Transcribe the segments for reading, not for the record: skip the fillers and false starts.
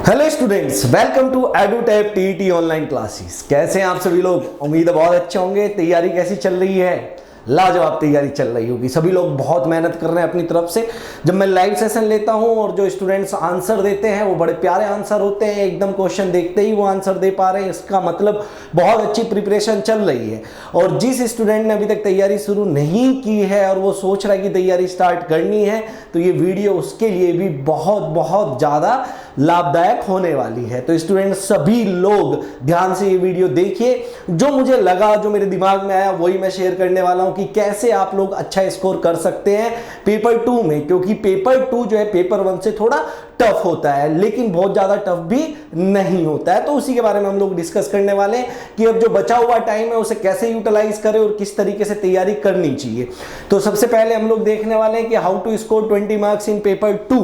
Hello students, welcome to Edutap TET online classes. कैसे हैं आप सभी लोग? उम्मीद है बहुत अच्छे होंगे। तैयारी कैसी चल रही है? लाजवाब तैयारी चल रही होगी। सभी लोग बहुत मेहनत कर रहे हैं अपनी तरफ से। जब मैं लाइव सेशन लेता हूं और जो स्टूडेंट्स आंसर देते हैं वो बड़े प्यारे आंसर होते हैं, एकदम क्वेश्चन देखते ही वो आंसर दे पा रहे हैं, इसका मतलब बहुत अच्छी प्रिपरेशन चल रही है। और जिस स्टूडेंट ने अभी तक तैयारी शुरू नहीं की है और वो सोच रहा है कि तैयारी स्टार्ट करनी है, तो ये वीडियो उसके लिए भी बहुत बहुत ज़्यादा लाभदायक होने वाली है। तो स्टूडेंट सभी लोग ध्यान से ये वीडियो देखिए। जो मुझे लगा, जो मेरे दिमाग में आया, वही मैं शेयर करने वाला हूं कि कैसे आप लोग अच्छा स्कोर कर सकते हैं पेपर 2 में। क्योंकि पेपर 2 जो है पेपर 1 से थोड़ा टफ होता है, लेकिन बहुत ज्यादा टफ भी नहीं होता है। तो उसी के बारे में हम लोग डिस्कस करने वाले हैं कि अब जो बचा हुआ टाइम है उसे कैसे यूटिलाइज करें और किस तरीके से तैयारी करनी चाहिए। तो सबसे पहले हम लोग देखने वाले हैं कि how to score 20 marks in paper 2।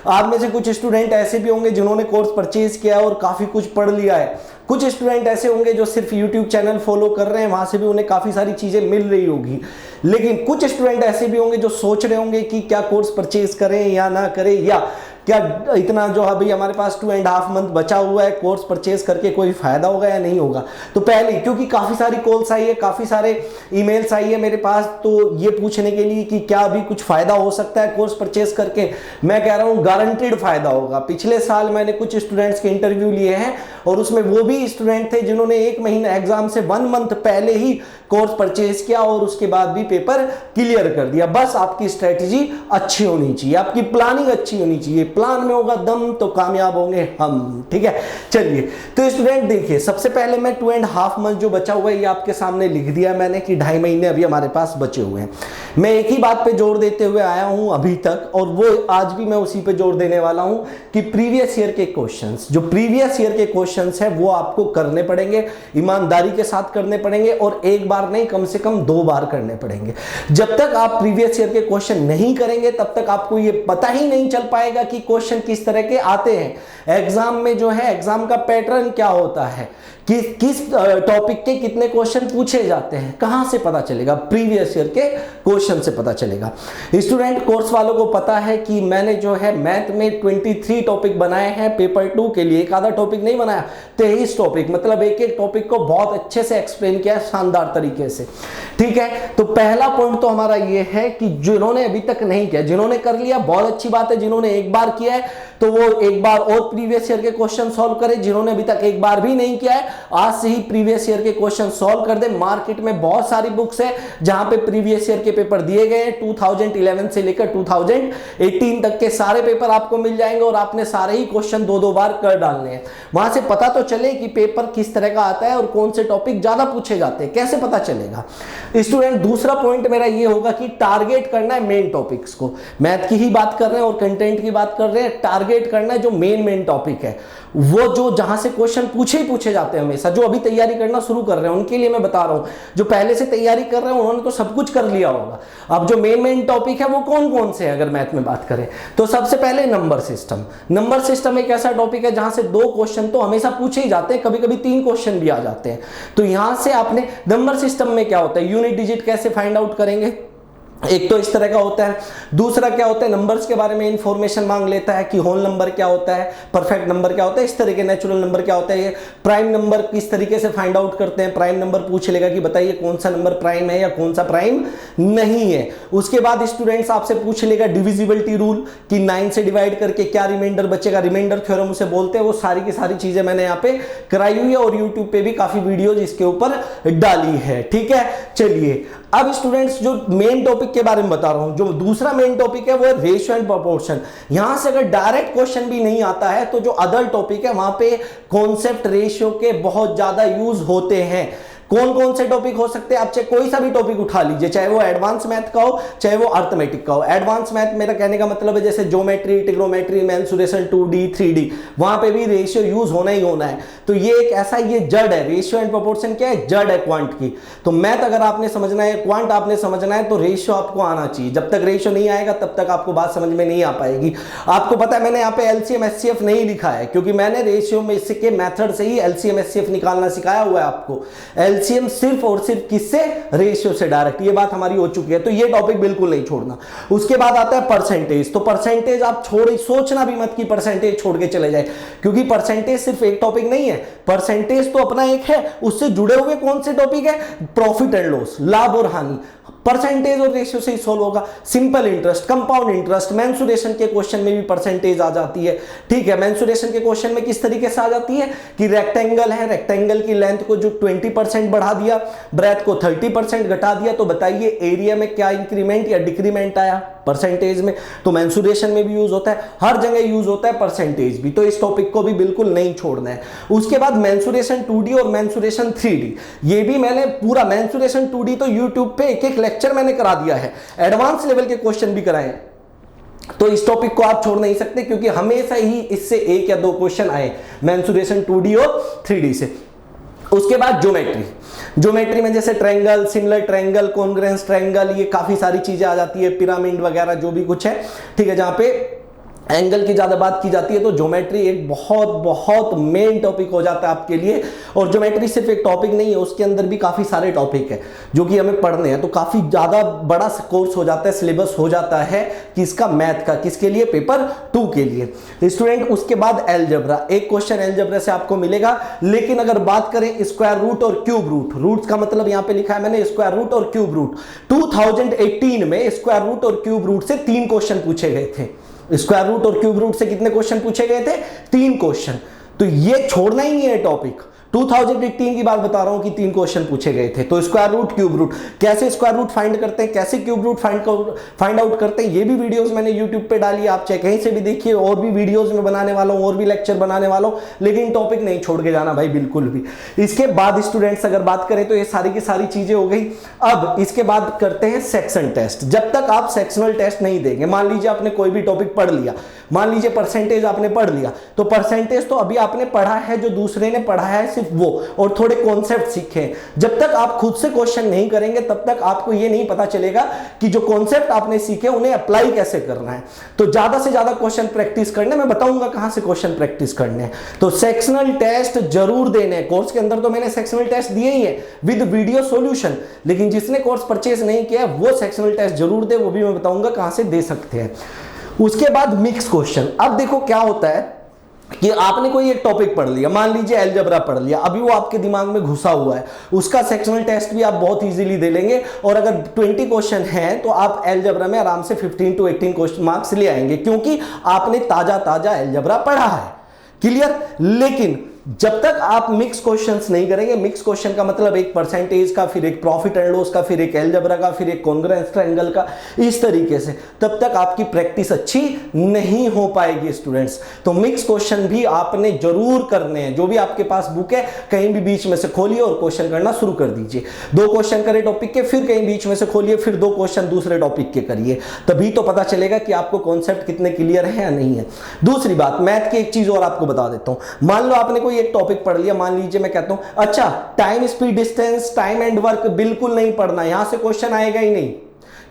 आप में से कुछ स्टूडेंट ऐसे भी होंगे जिन्होंने कोर्स परचेज किया और काफी कुछ पढ़ लिया है। कुछ स्टूडेंट ऐसे होंगे जो सिर्फ यूट्यूब चैनल फॉलो कर रहे हैं, वहां से भी उन्हें काफी सारी चीजें मिल रही होगी। लेकिन कुछ स्टूडेंट ऐसे भी होंगे जो सोच रहे होंगे कि क्या कोर्स परचेज करें या ना करें, या क्या इतना जो अभी हमारे पास 2.5 मंथ बचा हुआ है, कोर्स परचेज करके कोई फायदा होगा या नहीं होगा। तो पहले, क्योंकि काफी सारी कॉल्स आई है, काफी सारे ईमेल्स आई है मेरे पास, तो ये पूछने के लिए कि क्या अभी कुछ फायदा हो सकता है कोर्स परचेज करके, मैं कह रहा हूं गारंटेड फायदा होगा। पिछले साल मैंने कुछ स्टूडेंट्स के इंटरव्यू लिए हैं और उसमें वो भी स्टूडेंट थे जिन्होंने 1 महीना एग्जाम से 1 मंथ पहले ही कोर्स परचेज किया और उसके बाद भी पेपर क्लियर कर दिया। बस आपकी स्ट्रेटेजी अच्छी होनी चाहिए, आपकी प्लानिंग अच्छी होनी चाहिए। प्लान में होगा दम तो कामयाब होंगे हम। ठीक है, चलिए। तो स्टूडेंट देखिए, सबसे पहले मैं 2.5 मंथ जो बचा हुआ है ये आपके सामने लिख दिया मैंने कि 2.5 महीने अभी हमारे पास बचे हुए हैं। मैं एक ही बात पे जोर देते हुए आया हूं अभी तक, और वो आज भी मैं उसी पे जोर देने वाला हूं कि प्रीवियस ईयर के क्वेश्चंस, जो प्रीवियस ईयर के क्वेश्चंस है वो आपको करने पड़ेंगे, ईमानदारी के साथ करने पड़ेंगे, और एक बार नहीं, कम से कम 2 बार करने पड़ेंगे। जब तक आप प्रीवियस ईयर के क्वेश्चन नहीं करेंगे तब तक आपको ये पता ही नहीं चल पाएगा कि क्वेश्चन किस तरह के आते हैं। एग्जाम में जो है, एग्जाम का पैटर्न क्या होता है, किस टॉपिक के कितने क्वेश्चन पूछे जाते हैं, कहां से पता चलेगा? प्रीवियस ईयर के क्वेश्चन से पता चलेगा। स्टूडेंट कोर्स वालों को पता है कि मैंने जो है मैथ में 23 टॉपिक बनाए हैं पेपर 2 के लिए। एक आधा टॉपिक नहीं बनाया, 23 टॉपिक, मतलब एक एक टॉपिक को बहुत अच्छे से एक्सप्लेन किया शानदार तरीके से। ठीक है, तो पहला पॉइंट तो हमारा ये है कि जिन्होंने अभी तक नहीं किया, जिन्होंने कर लिया बहुत अच्छी बात है, जिन्होंने एक बार किया है तो वो एक बार और प्रीवियस ईयर के क्वेश्चन सॉल्व करें। जिन्होंने अभी तक एक बार भी नहीं किया है, आज से ही प्रीवियस ईयर के क्वेश्चन सॉल्व कर दे। मार्केट में बहुत सारी बुक्स है जहां पे प्रीवियस ईयर के पेपर दिए गए हैं। 2011 से लेकर 2018 तक के सारे पेपर आपको मिल जाएंगे और आपने सारे ही क्वेश्चन 2-2 बार कर डालने हैं। वहां से पता तो चले कि पेपर किस तरह का आता है और कौन से टॉपिक ज्यादा पूछे जाते हैं, कैसे पता चलेगा? स्टूडेंट, दूसरा पॉइंट मेरा ये होगा कि टारगेट करना है मेन टॉपिक्स को। मैथ की ही बात कर रहे हैं और कंटेंट की बात कर रहे हैं, टारगेट करना है जो मेन टॉपिक है, वो जो जहां से क्वेश्चन पूछे जाते हैं हमेशा। जो अभी तैयारी करना शुरू कर रहे हैं उनके लिए मैं बता रहा हूं, जो पहले से तैयारी कर रहे हैं उन्होंने तो सब कुछ कर लिया होगा। अब जो मेन टॉपिक है वो कौन कौन से हैं अगर मैथ में बात करें तो सबसे पहले नंबर सिस्टम। नंबर सिस्टम एक ऐसा टॉपिक है जहां से 2 क्वेश्चन तो हमेशा पूछे ही जाते हैं, कभी कभी 3 क्वेश्चन भी आ जाते हैं। तो यहां से आपने नंबर सिस्टम में क्या होता है, यूनिट डिजिट कैसे फाइंड आउट करेंगे, एक तो इस तरह का होता है। दूसरा क्या होता है, नंबर्स के बारे में इंफॉर्मेशन मांग लेता है कि होल नंबर क्या होता है, परफेक्ट नंबर क्या होता है, इस तरह के नेचुरल नंबर क्या होता है, प्राइम नंबर किस तरीके से फाइंड आउट करते हैं। प्राइम नंबर पूछ लेगा कि बताइए कौन सा नंबर प्राइम है या कौन सा प्राइम नहीं है। उसके बाद स्टूडेंट्स आपसे पूछ लेगा डिविजिबिलिटी रूल कि 9 से डिवाइड करके क्या रिमाइंडर बचेगा, रिमाइंडर थ्योरम उसे बोलते हैं। वो सारी की सारी चीजें मैंने यहाँ पे कराई हुई है और यूट्यूब पे भी काफी वीडियोज इसके ऊपर डाली है। ठीक है, चलिए। अब स्टूडेंट्स, जो मेन टॉपिक के बारे में बता रहा हूं, जो दूसरा मेन टॉपिक है वो है रेशियो एंड प्रोपोर्शन। यहां से अगर डायरेक्ट क्वेश्चन भी नहीं आता है तो जो अदर टॉपिक है वहां पे कॉन्सेप्ट रेशियो के बहुत ज्यादा यूज होते हैं। कौन कौन से टॉपिक हो सकते हैं, आप चाहे कोई सा भी टॉपिक उठा लीजिए, चाहे वो एडवांस मैथ का हो चाहे वो अर्थमेटिक का हो। एडवांस मैथ मेरा कहने का मतलब है जैसे geometry, trigonometry, mensuration, 2D 3D, वहां पे भी रेशियो यूज होना ही होना है। तो ये एक ऐसा, ये जड़ है, रेशियो एंड प्रोपोर्शन क्या है, जड़ है क्वांट की। तो मैथ अगर आपने समझना है, क्वांट आपने समझना है तो रेशियो आपको आना चाहिए। जब तक रेशियो नहीं आएगा तब तक आपको बात समझ में नहीं आ पाएगी। आपको पता है मैंने यहाँ पे एलसीएम एचसीएफ नहीं लिखा है क्योंकि मैंने रेशियो में इसके मेथड से ही एलसीएम एचसीएफ निकालना सिखाया हुआ है आपको। एलसीएम सिर्फ और सिर्फ किससे, रेशियो से डायरेक्ट, ये बात हमारी हो चुकी है, तो ये टॉपिक बिल्कुल नहीं छोड़ना। उसके बाद आता है परसेंटेज, तो परसेंटेज आप सोचना भी मत कि परसेंटेज छोड़ के चले जाए, क्योंकि परसेंटेज सिर्फ एक टॉपिक नहीं है, परसेंटेज तो अपना एक है, उससे जुड़े हुए कौन से टॉपिक है, प्रॉफिट एंड लॉस, लाभ और हानि, परसेंटेज और रेशियो से ही सॉल्व होगा। Simple interest, compound interest, mensuration के क्वेश्चन में भी परसेंटेज आ जाती है, ठीक है। मेंसुरेशन के क्वेश्चन में किस तरीके से आ जाती है कि रेक्टेंगल है, रेक्टेंगल की लेंथ को जो 20% बढ़ा दिया, ब्रेथ को 30% घटा दिया, तो बताइए एरिया में क्या इंक्रीमेंट या डिक्रीमेंट आया परसेंटेज में। तो मेंसुरेशन में भी यूज होता है, हर जगह यूज होता है परसेंटेज भी, तो इस टॉपिक को भी बिल्कुल नहीं छोड़ना है। उसके बाद मेंसुरेशन 2D और मेंसुरेशन 3D, ये भी मैंने पूरा मेंसुरेशन 2D तो यूट्यूब पे एक एक लेक्चर मैंने करा दिया है, एडवांस लेवल के क्वेश्चन भी कराए हैं, तो इस टॉपिक को आप छोड़ नहीं सकते, क्योंकि हमेशा ही इससे एक या दो क्वेश्चन आए मेंसुरेशन 2D और 3D से। उसके बाद ज्योमेट्री, ज्योमेट्री में जैसे triangle, similar triangle, congruence triangle, ये काफी सारी चीजें आ जाती है, पिरामिड वगैरह जो भी कुछ है, ठीक है, जहां पे एंगल की ज्यादा बात की जाती है, तो ज्योमेट्री एक बहुत बहुत मेन टॉपिक हो जाता है आपके लिए। और ज्योमेट्री सिर्फ एक टॉपिक नहीं है, उसके अंदर भी काफी सारे टॉपिक है जो कि हमें पढ़ने हैं, तो काफी ज्यादा बड़ा कोर्स हो जाता है, सिलेबस हो जाता है किसका, मैथ का, किसके लिए, पेपर 2 के लिए स्टूडेंट। उसके बाद एलजेब्रा, एक क्वेश्चन एलजेब्रा से आपको मिलेगा, लेकिन अगर बात करें स्क्वायर रूट और क्यूब रूट, रूट्स का मतलब यहां पे लिखा है मैंने स्क्वायर रूट और क्यूब रूट, 2018 में स्क्वायर रूट और क्यूब रूट से 3 क्वेश्चन पूछे गए थे। स्क्वायर रूट और क्यूब रूट से कितने क्वेश्चन पूछे गए थे, 3 क्वेश्चन, तो ये छोड़ना ही नहीं है टॉपिक। 2018 की बात बता रहा हूं कि 3 क्वेश्चन पूछे गए थे। तो स्क्वायर रूट, क्यूब रूट, कैसे स्क्वायर रूट फाइंड करते हैं, कैसे क्यूब रूट फाइंड आउट करते हैं, ये भी वीडियोस मैंने यूट्यूब पे डाली है, आप चाहे कहीं से भी देखिए, और भी वीडियोस में बनाने वाला हूं, और भी लेक्चर बनाने वाला हूं, लेकिन टॉपिक नहीं छोड़ के जाना भाई बिल्कुल भी। इसके बाद स्टूडेंट्स अगर बात करें तो ये सारी की सारी चीजें हो गई। अब इसके बाद करते हैं सेक्शन टेस्ट। जब तक आप सेक्शनल टेस्ट नहीं देंगे, मान लीजिए आपने कोई भी टॉपिक पढ़ लिया, मान लीजिए परसेंटेज आपने पढ़ लिया, तो परसेंटेज तो अभी आपने पढ़ा है, जो दूसरे ने पढ़ा है सिर्फ वो, और थोड़े कॉन्सेप्ट सीखे। जब तक आप खुद से क्वेश्चन नहीं करेंगे तब तक आपको ये नहीं पता चलेगा कि जो कॉन्सेप्ट आपने सीखे उन्हें अप्लाई कैसे करना है। तो ज्यादा से ज्यादा क्वेश्चन प्रैक्टिस करने, मैं बताऊंगा कहां से क्वेश्चन प्रैक्टिस करने हैं। तो सेक्शनल टेस्ट जरूर देने हैं, कोर्स के अंदर तो मैंने सेक्शनल टेस्ट दिए ही है विद वीडियो सॉल्यूशन, लेकिन जिसने कोर्स परचेज नहीं किया वो सेक्शनल टेस्ट जरूर दे, वो भी मैं बताऊंगा कहां से दे सकते हैं। उसके बाद मिक्स क्वेश्चन। अब देखो क्या होता है कि आपने कोई एक टॉपिक पढ़ लिया, मान लीजिए अलजेब्रा पढ़ लिया, अभी वो आपके दिमाग में घुसा हुआ है, उसका सेक्शनल टेस्ट भी आप बहुत इजीली दे लेंगे, और अगर 20 क्वेश्चन है तो आप अलजेब्रा में आराम से 15 to 18 क्वेश्चन मार्क्स ले आएंगे, क्योंकि आपने ताजा ताजा अलजेब्रा पढ़ा है। क्लियर? लेकिन जब तक आप मिक्स क्वेश्चंस नहीं करेंगे, मिक्स क्वेश्चन का मतलब एक परसेंटेज का, फिर एक प्रॉफिट एंड लॉस का, फिर एक अलजेब्रा का, फिर एक कॉन्ग्रुएंस ट्रायंगल का, इस तरीके से, तब तक आपकी प्रैक्टिस अच्छी नहीं हो पाएगी स्टूडेंट्स। तो मिक्स क्वेश्चन भी आपने जरूर करने हैं। जो भी आपके पास बुक है कहीं भी बीच में से खोलिए और क्वेश्चन करना शुरू कर दीजिए। 2 क्वेश्चन करें टॉपिक के, फिर कहीं बीच में से खोलिए, फिर 2 क्वेश्चन दूसरे टॉपिक के करिए, तभी तो पता चलेगा कि आपको कॉन्सेप्ट कितने क्लियर है या नहीं है। दूसरी बात, मैथ की एक चीज और आपको बता देता हूं। मान लो आपने कोई एक टॉपिक पढ़ लिया, मान लीजिए मैं कहता हूं अच्छा time, speed, distance, time and work बिल्कुल नहीं पढ़ना, यहां से क्वेश्चन आएगा ही नहीं,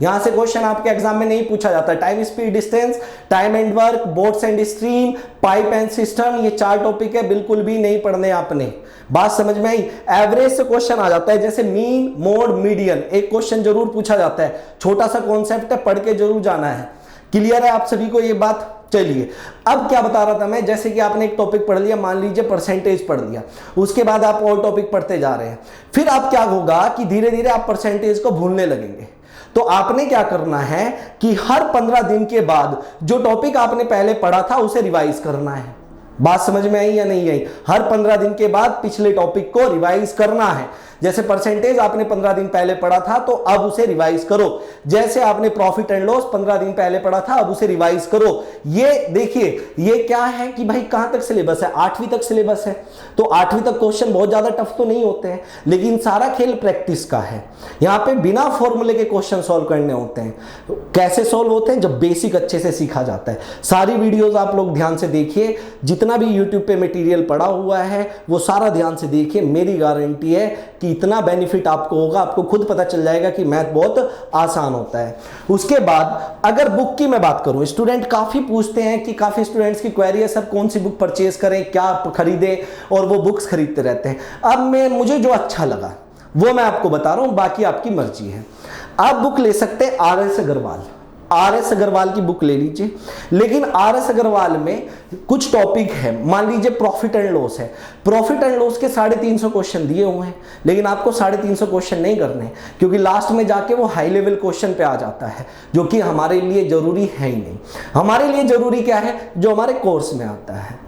यहां से क्वेश्चन आपके एग्जाम में नहीं पूछा जाता। Time, speed, distance, time and work, boats and stream, pipe and system, ये 4 टॉपिक है, बिल्कुल भी नहीं पढ़ने आपने। बात समझ में आई? एवरेज से क्वेश्चन आ जाता है, जैसे मीन, मोड, मीडियन, एक क्वेश्चन जरूर पूछा जाता है, छोटा सा कॉन्सेप्ट है, पढ़ के जरूर जाना है। क्लियर है आप सभी को ये बात? चलिए अब क्या बता रहा था मैं, जैसे कि आपने एक टॉपिक पढ़ लिया, मान लीजिए परसेंटेज पढ़ लिया, उसके बाद आप और टॉपिक पढ़ते जा रहे हैं, फिर आप क्या होगा कि धीरे धीरे आप परसेंटेज को भूलने लगेंगे। तो आपने क्या करना है कि हर 15 दिन के बाद जो टॉपिक आपने पहले पढ़ा था उसे रिवाइज करना है। बात समझ में आई या नहीं आई? हर 15 दिन के बाद पिछले टॉपिक को रिवाइज करना है। जैसे परसेंटेज आपने 15 दिन पहले पढ़ा था तो अब उसे रिवाइज करो। जैसे आपने प्रॉफिट एंड लॉस 15 दिन पहले पढ़ा था, अब उसे रिवाइज करो। ये देखिए, ये क्या है कि भाई कहां तक सिलेबस है? 8वीं तक सिलेबस है, तो 8वीं तक क्वेश्चन बहुत ज्यादा टफ तो नहीं होते हैं, लेकिन सारा खेल प्रैक्टिस का है। यहां पे बिना फॉर्मूले के क्वेश्चन सॉल्व करने होते हैं। तो कैसे सॉल्व होते हैं? जब बेसिक अच्छे से सीखा जाता है। सारी वीडियोस आप लोग ध्यान से देखिए, जितना भी यूट्यूब पे मटेरियल पड़ा हुआ है वो सारा ध्यान से देखिए। मेरी गारंटी है कि इतना बेनिफिट आपको होगा, आपको खुद पता चल जाएगा कि मैथ बहुत आसान होता है। उसके बाद अगर बुक की मैं बात करूं, स्टूडेंट काफी पूछते हैं कि काफी स्टूडेंट्स की क्वेरी है सर कौन सी बुक परचेज करें, क्या खरीदें, और वो बुक्स खरीदते रहते हैं। अब मुझे जो अच्छा लगा वो मैं आपको बता रहा हूं, बाकी आपकी मर्जी है। आप बुक ले सकते हैं RS अग्रवाल, RS अग्रवाल की बुक ले लीजिए। लेकिन RS अग्रवाल में कुछ टॉपिक है, मान लीजिए प्रॉफिट एंड लॉस है, प्रॉफिट एंड लॉस के 350 क्वेश्चन दिए हुए हैं, लेकिन आपको 350 क्वेश्चन नहीं करने, क्योंकि लास्ट में जाके वो हाई लेवल क्वेश्चन पे आ जाता है, जो कि हमारे लिए जरूरी है ही नहीं। हमारे लिए जरूरी क्या है, जो हमारे कोर्स में आता है।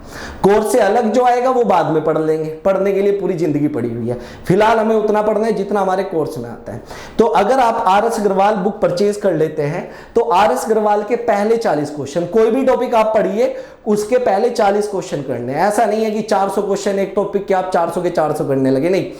कोर्स से अलग जो आएगा वो बाद में पढ़ लेंगे, पढ़ने के लिए पूरी जिंदगी पड़ी हुई है, फिलहाल हमें उतना पढ़ना है जितना हमारे कोर्स में आता है। तो अगर आप RS अग्रवाल बुक परचेज कर लेते हैं तो RS अग्रवाल के पहले 40 क्वेश्चन, कोई भी टॉपिक आप पढ़िए उसके पहले 40 क्वेश्चन करने। ऐसा नहीं है कि 400 क्वेश्चन एक टॉपिक के आप 400 के 400 करने लगे, नहीं,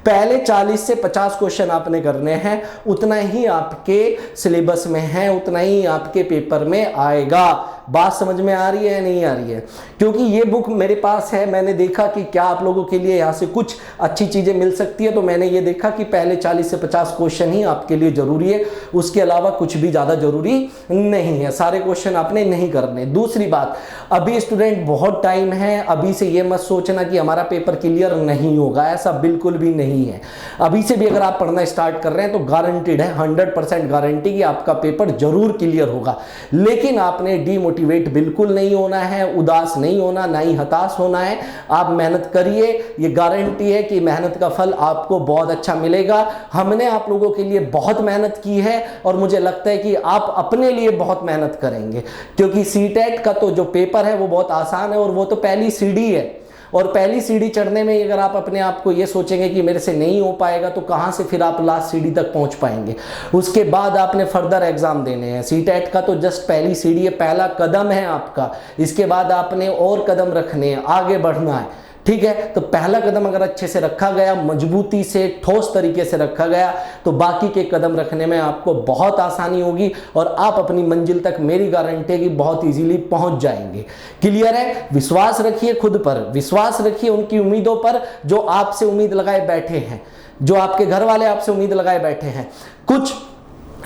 पहले 40 से 50 क्वेश्चन आपने करने हैं, उतना ही आपके सिलेबस में है, उतना ही आपके पेपर में आएगा। बात समझ में आ रही है नहीं आ रही है? क्योंकि ये बुक मेरे पास है, मैंने देखा कि क्या आप लोगों के लिए यहाँ से कुछ अच्छी चीजें मिल सकती है, तो मैंने ये देखा कि पहले 40 से 50 क्वेश्चन ही आपके लिए जरूरी है, उसके अलावा कुछ भी ज्यादा जरूरी नहीं है, सारे क्वेश्चन आपने नहीं करने। दूसरी बात, अभी स्टूडेंट बहुत टाइम है, अभी से ये मत सोचना कि हमारा पेपर क्लियर नहीं होगा, ऐसा बिल्कुल भी नहीं है। अभी से भी अगर आप पढ़ना स्टार्ट कर रहे हैं तो गारंटीड है, 100% गारंटी कि आपका पेपर जरूर क्लियर होगा। लेकिन आपने डीमोटिवेट बिल्कुल नहीं होना है, उदास नहीं होना, ना ही हताश होना है। आप मेहनत करिए, ये गारंटी है कि मेहनत का फल आपको बहुत अच्छा मिलेगा। हमने आप लोगों के लिए बहुत मेहनत की है और मुझे लगता है कि आप अपने लिए बहुत मेहनत करेंगे, क्योंकि सीटेट का तो जो पेपर है वो बहुत आसान है और वो तो पहली सीढ़ी है। और पहली सीढ़ी चढ़ने में अगर आप अपने आप को ये सोचेंगे कि मेरे से नहीं हो पाएगा, तो कहाँ से फिर आप लास्ट सीढ़ी तक पहुंच पाएंगे? उसके बाद आपने फर्दर एग्जाम देने हैं। सीटेट का तो जस्ट पहली सीढ़ी है, पहला कदम है आपका। इसके बाद आपने और कदम रखने हैं, आगे बढ़ना है, ठीक है? तो पहला कदम अगर अच्छे से रखा गया, मजबूती से, ठोस तरीके से रखा गया, तो बाकी के कदम रखने में आपको बहुत आसानी होगी और आप अपनी मंजिल तक, मेरी गारंटी है कि बहुत इजीली पहुंच जाएंगे। क्लियर है? विश्वास रखिए खुद पर, विश्वास रखिए उनकी उम्मीदों पर जो आपसे उम्मीद लगाए बैठे हैं, जो आपके घर वाले आपसे उम्मीद लगाए बैठे हैं। कुछ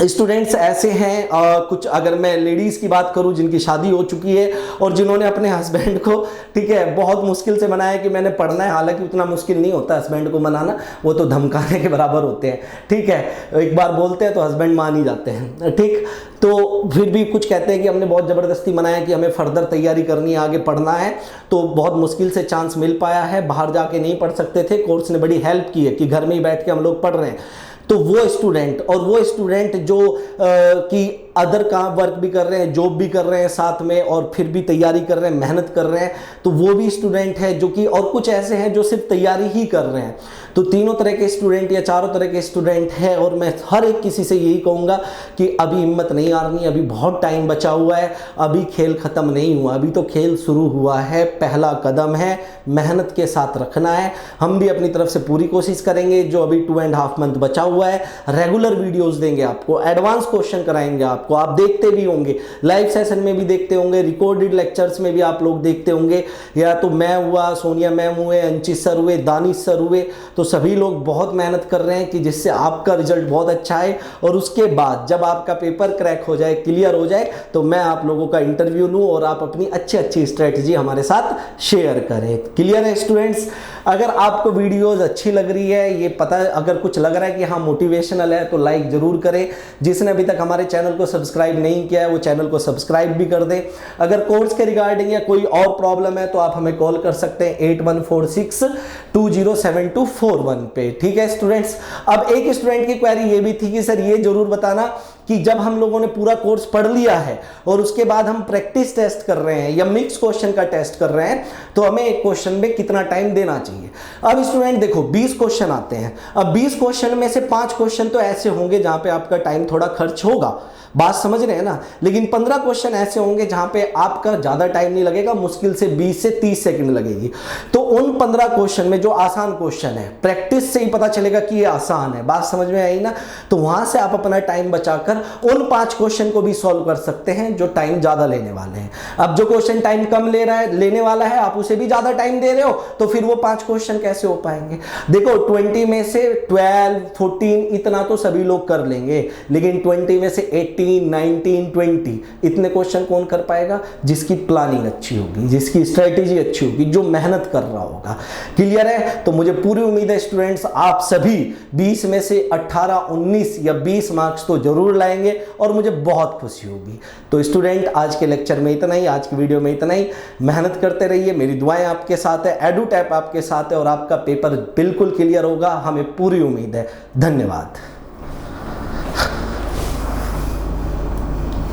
स्टूडेंट्स ऐसे हैं, कुछ अगर मैं लेडीज़ की बात करूं जिनकी शादी हो चुकी है और जिन्होंने अपने हस्बैंड को, ठीक है, बहुत मुश्किल से मनाया कि मैंने पढ़ना है। हालांकि उतना मुश्किल नहीं होता हस्बैंड को मनाना, वो तो धमकाने के बराबर होते हैं, ठीक है? एक बार बोलते हैं तो हस्बैंड मान ही जाते हैं, ठीक? तो फिर भी कुछ कहते हैं कि हमने बहुत ज़बरदस्ती मनाया कि हमें फर्दर तैयारी करनी है, आगे पढ़ना है, तो बहुत मुश्किल से चांस मिल पाया है। बाहर जाके नहीं पढ़ सकते थे, कोर्स ने बड़ी हेल्प की है कि घर में ही बैठ के हम लोग पढ़ रहे हैं। तो वो स्टूडेंट जो कि अदर काम वर्क भी कर रहे हैं, जॉब भी कर रहे हैं साथ में, और फिर भी तैयारी कर रहे हैं, मेहनत कर रहे हैं, तो वो भी स्टूडेंट है जो कि, और कुछ ऐसे हैं जो सिर्फ तैयारी ही कर रहे हैं। तो तीनों तरह के स्टूडेंट या चारों तरह के स्टूडेंट हैं, और मैं हर एक किसी से यही कहूँगा कि अभी हिम्मत नहीं हारनी, अभी बहुत टाइम बचा हुआ है, अभी खेल खत्म नहीं हुआ, अभी तो खेल शुरू हुआ है, पहला कदम है, मेहनत के साथ रखना है। हम भी अपनी तरफ से पूरी कोशिश करेंगे। जो अभी 2.5 मंथ बचा हुआ है, रेगुलर वीडियोस देंगे आपको, एडवांस क्वेश्चन कराएंगे आपको, आप देखते भी होंगे, लाइव सेशन में भी देखते होंगे, रिकॉर्डेड लेक्चर्स में भी आप लोग देखते होंगे, या तो मैं हुआ, सोनिया मैम हुए, अंचित सर हुए, दानिश सर हुए, तो सभी लोग बहुत मेहनत कर रहे हैं कि जिससे आपका रिजल्ट बहुत अच्छा है। और उसके बाद जब आपका पेपर क्रैक हो जाए, क्लियर हो जाए, तो मैं आप लोगों का इंटरव्यू लूँ और आप अपनी अच्छी स्ट्रेटजी हमारे साथ शेयर करें। क्लियर है स्टूडेंट्स? अगर आपको वीडियोस अच्छी लग रही है, ये पता, अगर कुछ लग रहा है कि हाँ मोटिवेशनल है, तो लाइक जरूर करें। जिसने अभी तक हमारे चैनल को सब्सक्राइब नहीं किया है वो चैनल को सब्सक्राइब भी कर दें। अगर कोर्स के रिगार्डिंग या कोई और प्रॉब्लम है तो आप हमें कॉल कर सकते हैं 8146207241 पे, ठीक है स्टूडेंट्स? अब एक स्टूडेंट की क्वेरी ये भी थी कि सर ये जरूर बताना कि जब हम लोगों ने पूरा कोर्स पढ़ लिया है और उसके बाद हम प्रैक्टिस टेस्ट कर रहे हैं या मिक्स क्वेश्चन का टेस्ट कर रहे हैं, तो हमें एक क्वेश्चन में कितना टाइम देना चाहिए। अब स्टूडेंट देखो, 20 क्वेश्चन आते हैं। अब 20 क्वेश्चन में से 5 क्वेश्चन तो ऐसे होंगे जहां पे आपका टाइम थोड़ा खर्च होगा, बात समझ रहे हैं ना? लेकिन 15 क्वेश्चन ऐसे होंगे जहां पे आपका ज्यादा टाइम नहीं लगेगा, मुश्किल से 20 से 30 सेकंड लगेगी। तो उन 15 क्वेश्चन में जो आसान क्वेश्चन है, प्रैक्टिस से ही पता चलेगा कि ये आसान है, बात समझ में आई ना? तो वहां से आप अपना टाइम बचाकर उन 5 क्वेश्चन को भी सॉल्व कर सकते हैं जो टाइम ज्यादा लेने वाले हैं। अब जो क्वेश्चन टाइम कम लेने वाला है, आप उसे भी ज्यादा टाइम दे रहे हो, तो फिर वो 5 क्वेश्चन कैसे हो पाएंगे? देखो 20 में से 12, 14 इतना तो सभी लोग कर लेंगे, लेकिन 20 में से 80 18, 19, 20 इतने क्वेश्चन कौन कर पाएगा? जिसकी प्लानिंग अच्छी होगी, जिसकी स्ट्रेटेजी अच्छी होगी, जो मेहनत कर रहा होगा। क्लियर है? तो मुझे पूरी उम्मीद है स्टूडेंट्स आप सभी 20 में से 18, 19 या 20 मार्क्स तो जरूर लाएंगे और मुझे बहुत खुशी होगी। तो स्टूडेंट आज के लेक्चर में इतना ही, आज की वीडियो में इतना ही। मेहनत करते रहिए, मेरी दुआएं आपके साथ है, एडुटैप आपके साथ है और आपका पेपर बिल्कुल क्लियर होगा, हमें पूरी उम्मीद है। धन्यवाद।